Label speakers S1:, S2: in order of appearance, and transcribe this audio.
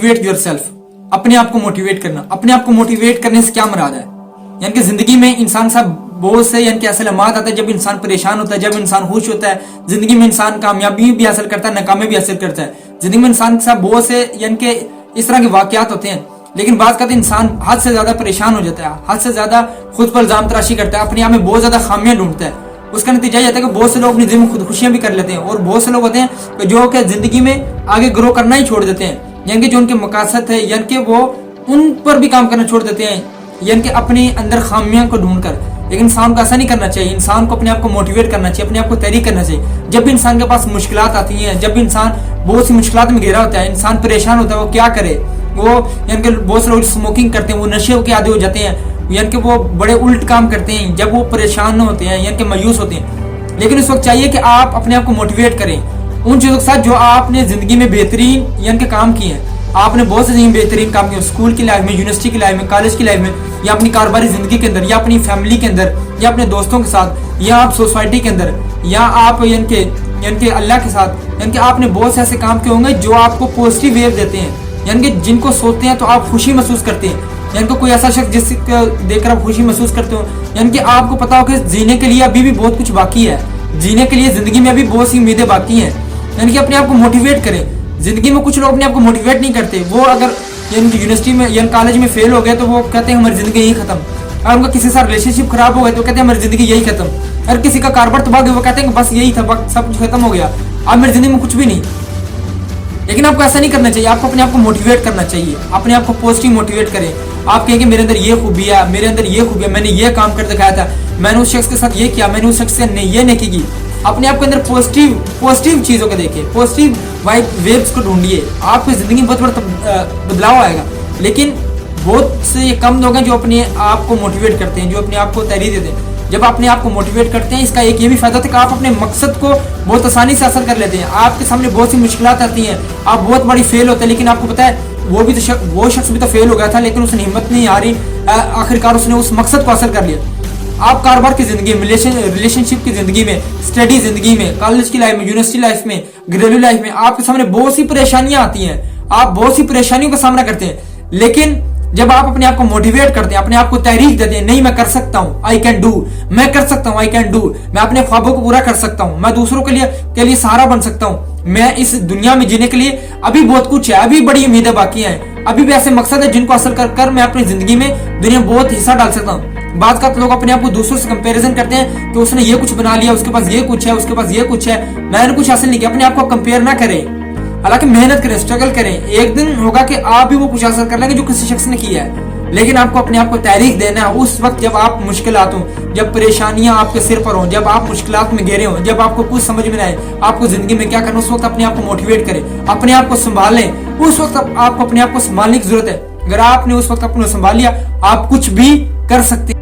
S1: Motivate yourself, अपने आप को मोटिवेट करना। अपने आप को मोटिवेट करने से क्या मुराद है? यानी कि जिंदगी में इंसान साहब बहुत से यानी कि ऐसे लम्हात आते हैं जब इंसान परेशान होता है, जब इंसान खुश होता है। जिंदगी में इंसान कामयाबी भी हासिल करता है, नाकामी भी हासिल करता है। जिंदगी में इंसान साहब बहुत से यानी कि इस तरह के वाकयात होते हैं, लेकिन बात करते इंसान हद से ज्यादा परेशान हो जाता है, हद से ज्यादा खुद पर इल्जाम तराशी करता है, अपने आप में बहुत ज्यादा खामियां ढूंढता है। उसका नतीजा ये होता है कि बहुत से लोग अपनी जिंदगी में खुदकुशियां भी कर लेते हैं, और बहुत से लोग होते हैं जो कि जिंदगी में आगे ग्रो करना ही छोड़ देते हैं, यानी कि जो उनके मकासद है यानी कि वो उन पर भी काम करना छोड़ देते हैं, यानी कि अपने अंदर खामियां को ढूंढ कर। लेकिन इंसान को ऐसा नहीं करना चाहिए। इंसान को अपने आप को मोटिवेट करना चाहिए, अपने आप को तहरीक करना चाहिए। जब भी इंसान के पास मुश्किलात आती हैं, जब भी इंसान बहुत सी मुश्किलात में घिरा होता है, इंसान परेशान होता है, वो क्या करे? वो यानी कि बहुत से लोग स्मोकिंग करते हैं, वो नशे के आदी हो जाते हैं, यानी कि वो बड़े उल्ट काम करते हैं जब वो परेशान होते हैं, यानी कि मायूस होते हैं। लेकिन इस वक्त चाहिए कि आप अपने आप को मोटिवेट करें उन चीज़ों के साथ जो आपने जिंदगी में बेहतरीन यानी कि काम किए हैं। आपने बहुत से जिंदगी में बेहतरीन काम किए, स्कूल की लाइफ में, यूनिवर्सिटी की लाइफ में, कॉलेज की लाइफ में, या अपनी कारोबारी जिंदगी के अंदर, या अपनी फैमिली के अंदर, या अपने दोस्तों के साथ, या आप सोसाइटी के अंदर, या आप यानी कि अल्लाह के साथ। यानी कि आपने बहुत से ऐसे काम किए होंगे जो आपको पॉजिटिव वेव देते हैं, यानी कि जिनको सोचते हैं तो आप खुशी महसूस करते हैं। यानी कि कोई ऐसा शख्स जिसको देखकर आप खुशी महसूस करते हो, यानी कि आपको पता हो कि जीने के लिए अभी भी बहुत कुछ बाकी है, जीने के लिए जिंदगी में अभी बहुत सी उम्मीदें बाकी हैं। यानी कि अपने आप को मोटिवेट करें। जिंदगी में कुछ लोग अपने आप को मोटिवेट नहीं करते, वो अगर यूनिवर्सिटी में या कॉलेज में फेल हो गए तो वो कहते हैं हमारी जिंदगी यही खत्म। अगर उनका किसी से रिलेशनशिप खराब हो गए तो कहते हैं हमारी जिंदगी यही खत्म। अगर किसी का कारोबार तबाह हो गया वो कहते हैं बस यही था, वक्त सब कुछ खत्म हो गया, अब मेरी जिंदगी में कुछ भी नहीं। लेकिन आपको ऐसा नहीं करना चाहिए, आपको अपने आप को मोटिवेट करना चाहिए, अपने आप को पॉजिटिव मोटिवेट करें। आप कहेंगे मेरे अंदर ये खूबी है, मेरे अंदर ये खूबी है, मैंने ये काम कर दिखाया था, मैंने उस शख्स के साथ ये किया, मैंने उस शख्स से ये नेकी की। अपने आप के अंदर पॉजिटिव चीज़ों को देखिए, पॉजिटिव वाइब वेव्स को ढूंढिए, आपकी जिंदगी में बहुत बड़ा बदलाव आएगा। लेकिन बहुत से कम लोग हैं जो अपने आप को मोटिवेट करते हैं, जो अपने आप को तहरीर देते हैं। जब अपने आप को मोटिवेट करते हैं, इसका एक ये भी फायदा होता है कि आप अपने मकसद को बहुत आसानी से हासिल कर लेते हैं। आपके सामने बहुत सी मुश्किलात आती हैं, आप बहुत बड़ी फेल होते हैं, लेकिन आपको पता है वो शख्स भी तो फेल हो गया था, लेकिन उसने हिम्मत नहीं हारी, आखिरकार उसने उस मकसद को हासिल कर लिया। आप कारोबार की जिंदगी में, रिलेशनशिप की जिंदगी में, स्टडी जिंदगी में, कॉलेज की लाइफ में, यूनिवर्सिटी लाइफ में, घरेलू लाइफ में आपके सामने बहुत सी परेशानियां आती हैं, आप बहुत सी परेशानियों का सामना करते हैं। लेकिन जब आप अपने आप को मोटिवेट करते हैं, अपने आप को तहरीक देते हैं, नहीं मैं कर सकता हूं, आई कैन डू, मैं कर सकता हूं, आई कैन डू, मैं अपने ख्वाबों को पूरा कर सकता हूं, मैं दूसरों के लिए सहारा बन सकता हूं, मैं इस दुनिया में जीने के लिए अभी बहुत कुछ है, अभी बड़ी उम्मीदें बाकी हैं, अभी भी ऐसे मकसद है जिनको हासिल कर मैं अपनी जिंदगी में दुनिया में बहुत हिस्सा डाल सकता हूँ। बात का लोग अपने आप को दूसरों से कंपैरिजन करते हैं कि उसने ये कुछ बना लिया, उसके पास ये कुछ है, उसके पास ये कुछ है, मैंने कुछ हासिल नहीं किया। अपने आप को कंपेयर ना करें, हालांकि मेहनत करें, स्ट्रगल करें, एक दिन होगा कि आप भी वो कुछ हासिल कर लेंगे जो किसी शख्स ने किया है। लेकिन आपको अपने आप को तहरीक देना है उस वक्त जब आप मुश्किलात हो, जब परेशानियां आपके सिर पर हो, जब आप मुश्किलात में घिरे हो, जब आपको कुछ समझ में ना आए आपको जिंदगी में क्या करना, उस वक्त अपने आप को मोटिवेट करें, अपने आप को संभालें। उस वक्त आपको अपने आप को संभालने की जरूरत है। अगर आपने उस वक्त अपने संभाल लिया, आप कुछ भी कर सकते हैं।